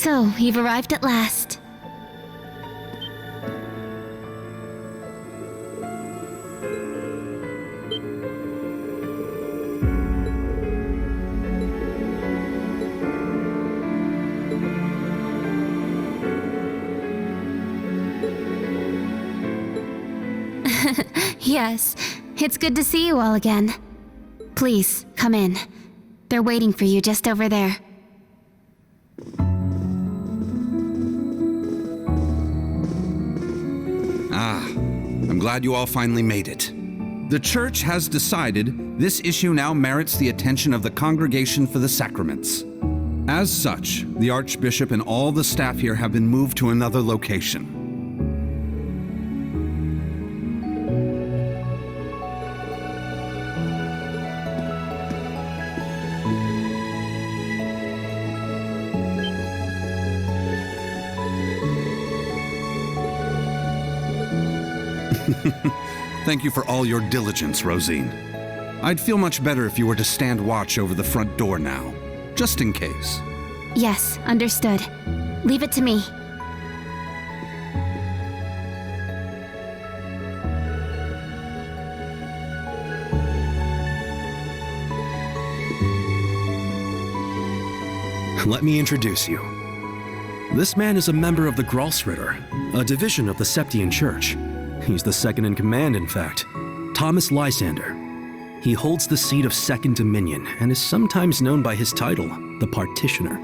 So, we've arrived at last. Yes, it's good to see you all again. Please, come in. They're waiting for you just over there. I'm glad you all finally made it. The Church has decided this issue now merits the attention of the Congregation for the Sacraments. As such, the Archbishop and all the staff here have been moved to another location. Thank you for all your diligence, Rosine. I'd feel much better if you were to stand watch over the front door now, just in case. Yes, understood. Leave it to me. Let me introduce you. This man is a member of the Gralsritter, a division of the Septian Church. He's the second in command, in fact. Thomas Lysander. He holds the seat of Second Dominion and is sometimes known by his title, the Partitioner.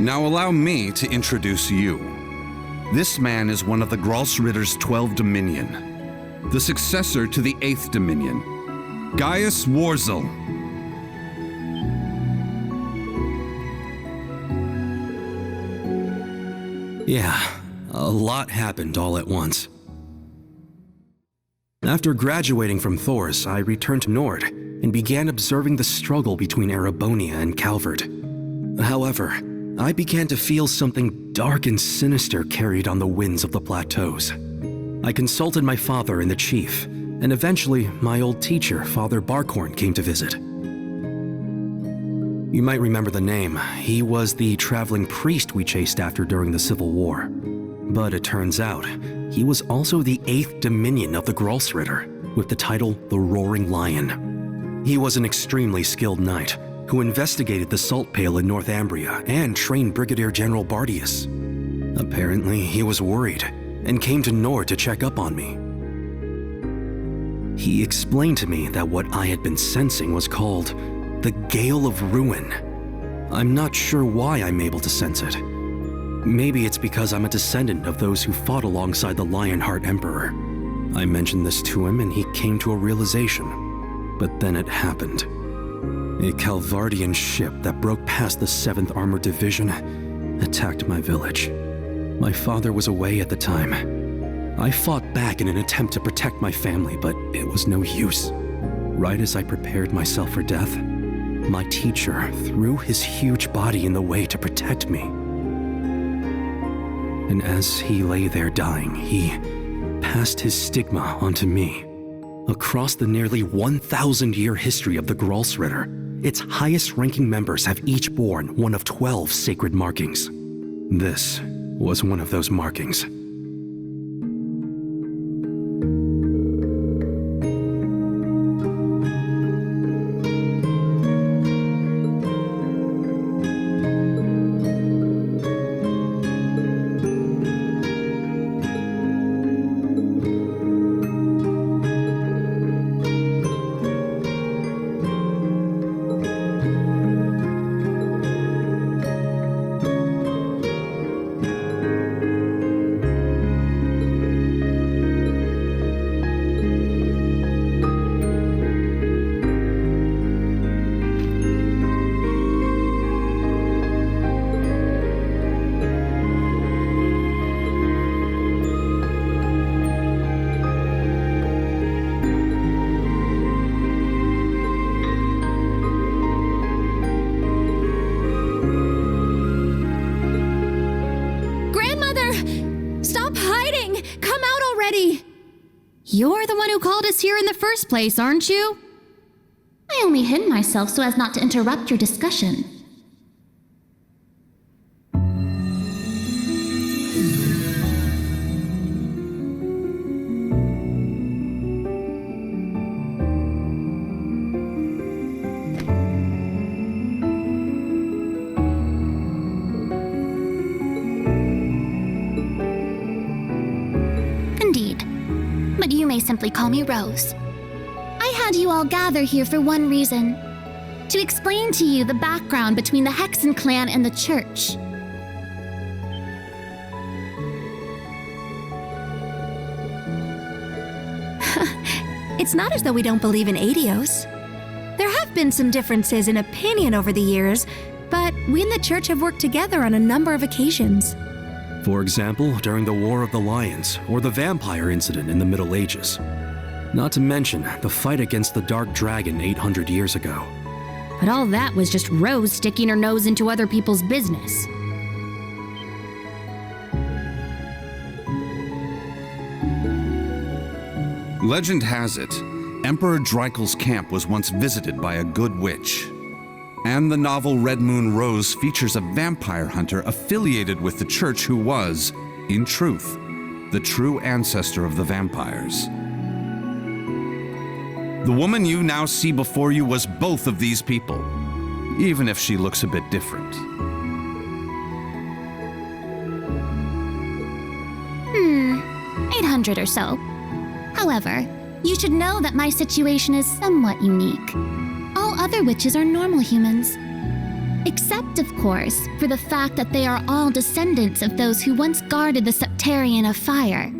Now allow me to introduce you. This man is one of the Gralsritter's 12 Dominion, the successor to the 8th Dominion, Gaius Worzel. Yeah, a lot happened all at once. After graduating from Thors, I returned to Nord and began observing the struggle between Erebonia and Calvard. However, I began to feel something dark and sinister carried on the winds of the plateaus. I consulted my father and the chief, and eventually my old teacher, Father Barkhorn, came to visit. You might remember the name. He was the traveling priest we chased after during the Civil War. But it turns out, he was also the 8th Dominion of the Gralsritter, with the title the Roaring Lion. He was an extremely skilled knight, who investigated the salt pail in North Ambria and trained Brigadier General Bardius. Apparently, he was worried and came to Nord to check up on me. He explained to me that what I had been sensing was called the Gale of Ruin. I'm not sure why I'm able to sense it. Maybe it's because I'm a descendant of those who fought alongside the Lionheart Emperor. I mentioned this to him and he came to a realization. But then it happened. A Calvardian ship that broke past the 7th Armored Division attacked my village. My father was away at the time. I fought back in an attempt to protect my family, but it was no use. Right as I prepared myself for death, my teacher threw his huge body in the way to protect me. And as he lay there dying, he passed his stigma onto me. Across the nearly 1,000-year history of the Gralsritter, its highest-ranking members have each borne one of 12 sacred markings. This was one of those markings. here! Stop hiding! Come out already! You're the one who called us here in the first place, aren't you? I only hid myself so as not to interrupt your discussion. Indeed. But you may simply call me Rose. I had you all gather here for one reason. To explain to you the background between the Hexen clan and the Church. It's not as though we don't believe in Adios. There have been some differences in opinion over the years, but we and the Church have worked together on a number of occasions. For example, during the War of the Lions, or the vampire incident in the Middle Ages. Not to mention the fight against the Dark Dragon 800 years ago. But all that was just Rose sticking her nose into other people's business. Legend has it, Emperor Dreikel's camp was once visited by a good witch. And the novel Red Moon Rose features a vampire hunter affiliated with the Church who was, in truth, the true ancestor of the vampires. The woman you now see before you was both of these people, even if she looks a bit different. 800 or so. However, you should know that my situation is somewhat unique. All other witches are normal humans. Except, of course, for the fact that they are all descendants of those who once guarded the Septarian of Fire.